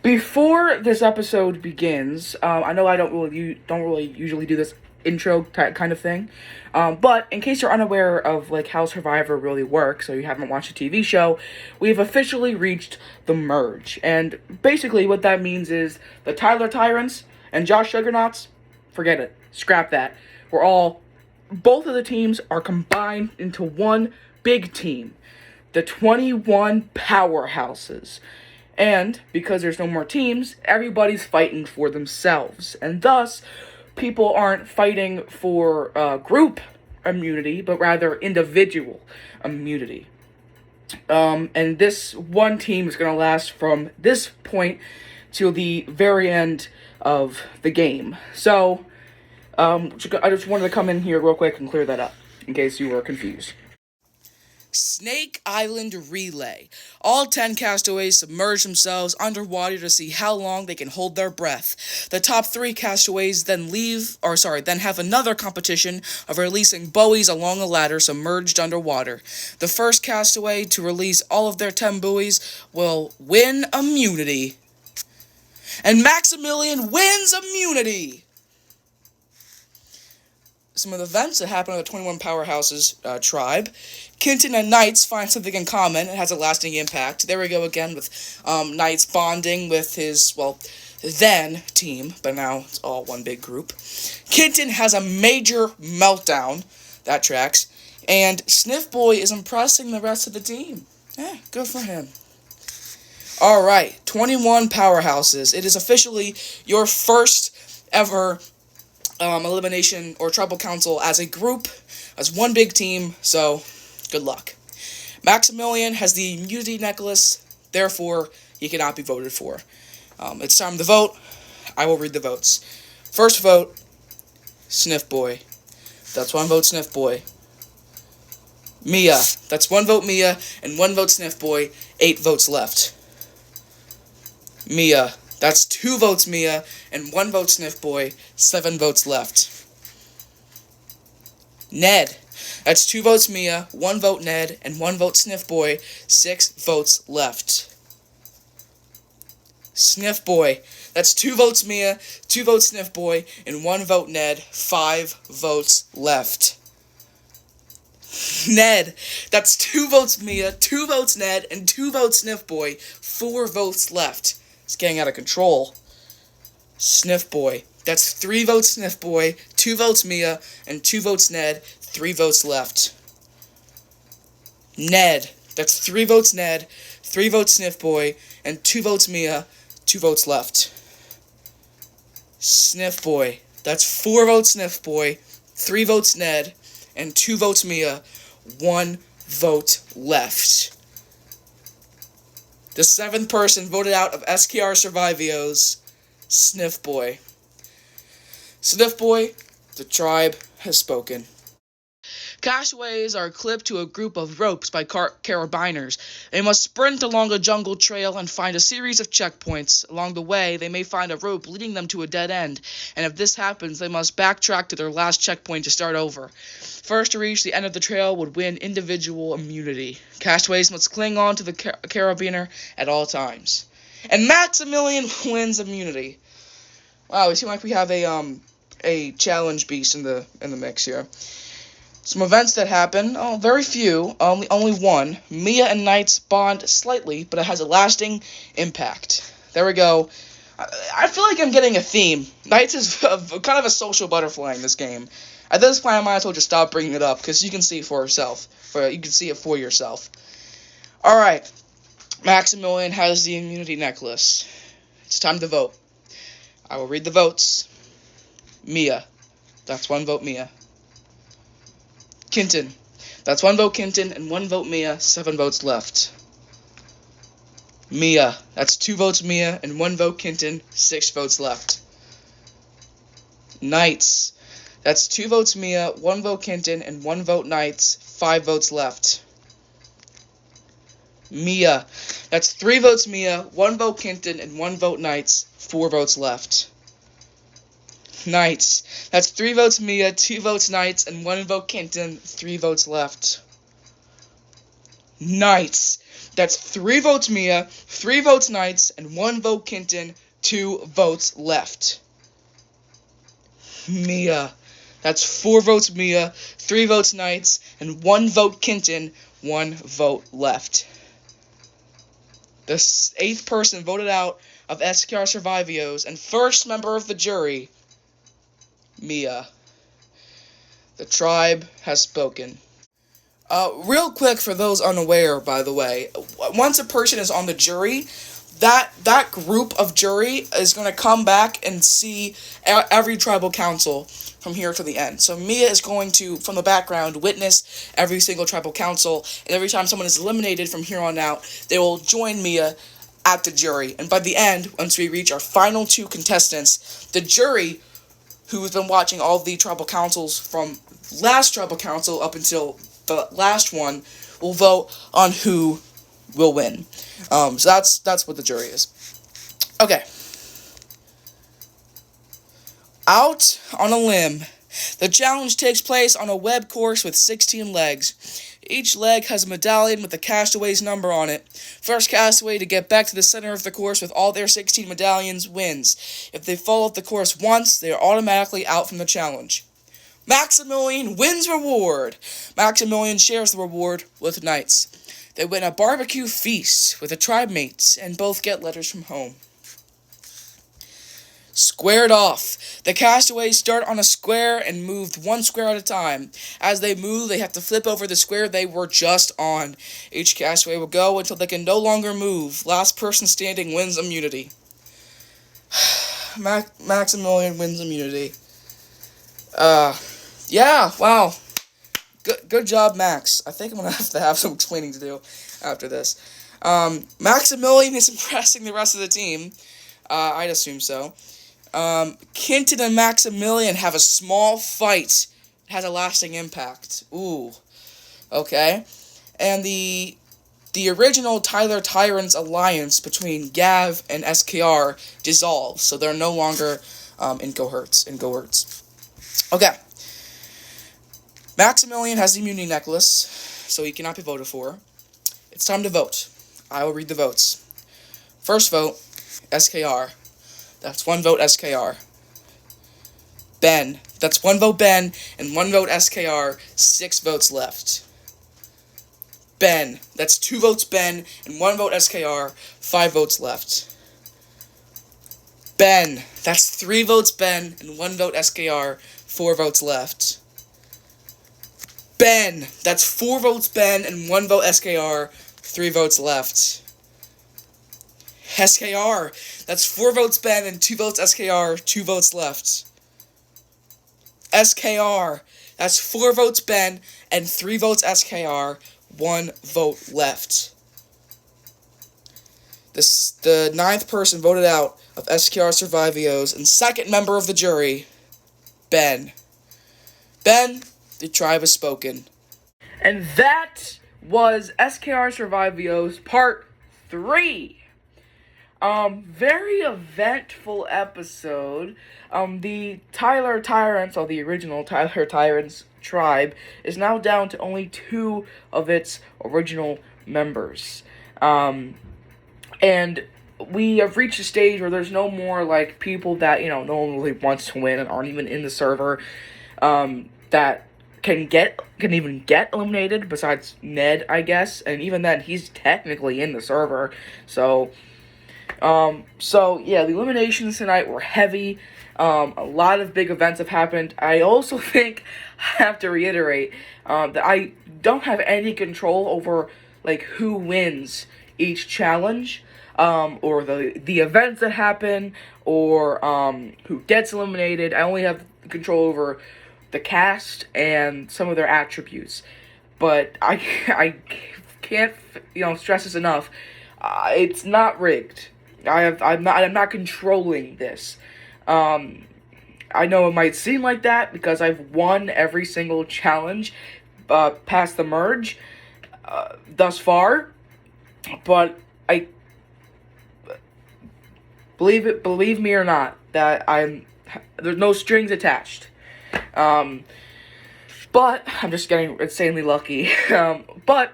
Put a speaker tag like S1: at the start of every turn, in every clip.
S1: Before this episode begins, I know I don't really usually do this intro kind of thing, but in case you're unaware of like how Survivor really works, or you haven't watched a TV show, we've officially reached the merge, and basically what that means is the Tyler Tyrants and Josh Juggernauts, forget it, scrap that. Both of the teams are combined into one big team, the 21 powerhouses. And because there's no more teams, everybody's fighting for themselves. And thus, people aren't fighting for group immunity, but rather individual immunity. And this one team is going to last from this point till the very end of the game. So, I just wanted to come in here real quick and clear that up, in case you were confused. Snake Island Relay. All 10 castaways submerge themselves underwater to see how long they can hold their breath. The top 3 castaways then have another competition of releasing buoys along a ladder submerged underwater. The first castaway to release all of their 10 buoys will win immunity. And Maximilian wins immunity! Some of the events that happen on the 21 Powerhouses tribe. Kenton and Knights find something in common. It has a lasting impact. There we go again with Knights bonding with his, then team, but now it's all one big group. Kenton has a major meltdown. That tracks. And Sniff Boy is impressing the rest of the team. Good for him. Alright, 21 Powerhouses. It is officially your first ever elimination or tribal council as a group, as one big team, so good luck. Maximilian has the immunity necklace, therefore he cannot be voted for. It's time to vote. I will read the votes. First vote, Sniff Boy. That's one vote, Sniff Boy. Mia. That's one vote, Mia, and one vote, Sniff Boy. 8 votes left. Mia. That's 2 votes, Mia, and 1 vote, Sniff Boy. 7 votes left. Ned. That's 2 votes, Mia, 1 vote, Ned, and 1 vote, Sniff Boy. 6 votes left. Sniff Boy. That's 2 votes, Mia, 2 votes, Sniff Boy, and 1 vote, Ned. 5 votes left. Ned. That's 2 votes, Mia, 2 votes, Ned, and 2 votes, Sniff Boy. 4 votes left. It's getting out of control. Sniff Boy. That's 3 votes Sniff Boy, 2 votes Mia, and 2 votes Ned. 3 votes left. Ned. That's 3 votes Ned, 3 votes Sniff Boy, and 2 votes Mia. 2 votes left. Sniff Boy. That's 4 votes Sniff Boy, 3 votes Ned, and 2 votes Mia. 1 vote left. The 7th person voted out of SKR SURVIVIOS, Sniff Boy. Sniff Boy, the tribe has spoken. Castaways are clipped to a group of ropes by carabiners. They must sprint along a jungle trail and find a series of checkpoints. Along the way, they may find a rope leading them to a dead end, and if this happens, they must backtrack to their last checkpoint to start over. First to reach the end of the trail would win individual immunity. Castaways must cling on to the carabiner at all times. And Maximilian wins immunity. Wow, we seem like we have a challenge beast in the mix here. Some events that happen, very few, only one. Mia and Knights bond slightly, but it has a lasting impact. There we go. I feel like I'm getting a theme. Knights is kind of a social butterfly in this game. At this point, I might as well just stop bringing it up, because you can see it for yourself. You can see it for yourself. Alright. Maximilian has the immunity necklace. It's time to vote. I will read the votes. Mia. That's 1 vote, Mia. Kenton. That's 1 vote, Kenton, and 1 vote, Mia. 7 votes left. Mia. That's 2 votes, Mia, and 1 vote, Kenton. 6 votes left. Knights. That's 2 votes, Mia, 1 vote, Kenton, and 1 vote, Knights. 5 votes left. Mia. That's 3 votes, Mia, 1 vote, Kenton, and 1 vote, Knights. 4 votes left. Knights. That's 3 votes Mia, 2 votes Knights, and 1 vote Kenton, 3 votes left. Knights. That's 3 votes Mia, 3 votes Knights, and 1 vote Kenton, 2 votes left. Mia. That's 4 votes Mia, 3 votes Knights, and 1 vote Kenton, 1 vote left. The 8th person voted out of SKR Survivios and first member of the jury, Mia. The tribe has spoken. Real quick for those unaware, by the way, once a person is on the jury, that group of jury is going to come back and see every tribal council from here to the end. So Mia is going to, from the background, witness every single tribal council, and every time someone is eliminated from here on out, they will join Mia at the jury. And by the end, once we reach our final 2 contestants, the jury, who has been watching all the tribal councils from last tribal council up until the last one, will vote on who will win. So that's what the jury is. Okay. Out on a limb. The challenge takes place on a web course with 16 legs. Each leg has a medallion with the castaway's number on it. First castaway to get back to the center of the course with all their 16 medallions wins. If they fall off the course once, they are automatically out from the challenge. Maximilian wins reward. Maximilian shares the reward with Knights. They win a barbecue feast with the tribe mates and both get letters from home. Squared off. The castaways start on a square and move 1 square at a time. As they move, they have to flip over the square they were just on. Each castaway will go until they can no longer move. Last person standing wins immunity. Maximilian wins immunity. Yeah, wow. Good job, Max. I think I'm going to have some explaining to do after this. Maximilian is impressing the rest of the team. I'd assume so. Kenton and Maximilian have a small fight. It has a lasting impact. Ooh. Okay. And the original Tyler Tyrants alliance between Gav and SKR dissolves, so they're no longer in cohorts. Okay. Maximilian has the immunity necklace, so he cannot be voted for. It's time to vote. I will read the votes. First vote, SKR. That's 1 vote SKR. Ben. That's 1 vote Ben and 1 vote SKR. 6 votes left. Ben. That's 2 votes Ben and 1 vote SKR. 5 votes left. Ben. That's 3 votes Ben and 1 vote SKR. 4 votes left. Ben. That's 4 votes Ben and 1 vote SKR. 3 votes left. SKR. That's 4 votes Ben and 2 votes SKR. 2 votes left. SKR. That's 4 votes Ben and 3 votes SKR. 1 vote left. The 9th person voted out of SKR Survivios and second member of the jury, Ben. Ben, the tribe has spoken. And that was SKR Survivios Part 3. Very eventful episode. The Tyler Tyrants, or the original Tyler Tyrants tribe, is now down to only 2 of its original members. And we have reached a stage where there's no more, like, people that, no one really wants to win and aren't even in the server, that can even get eliminated, besides Ned, I guess, and even then, he's technically in the server, so yeah, the eliminations tonight were heavy. A lot of big events have happened. I also think I have to reiterate that I don't have any control over, like, who wins each challenge, or the events that happen, or who gets eliminated. I only have control over the cast and some of their attributes. But I can't stress this enough. It's not rigged. I'm not controlling this. I know it might seem like that because I've won every single challenge past the merge thus far, but I believe me or not, that there's no strings attached. But I'm just getting insanely lucky. But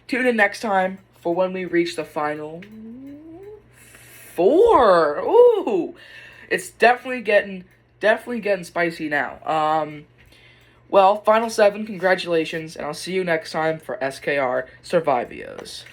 S1: Tune in next time for when we reach the final 4. Ooh, it's definitely getting spicy now. Well, final 7, congratulations, and I'll see you next time for SKR Survivios.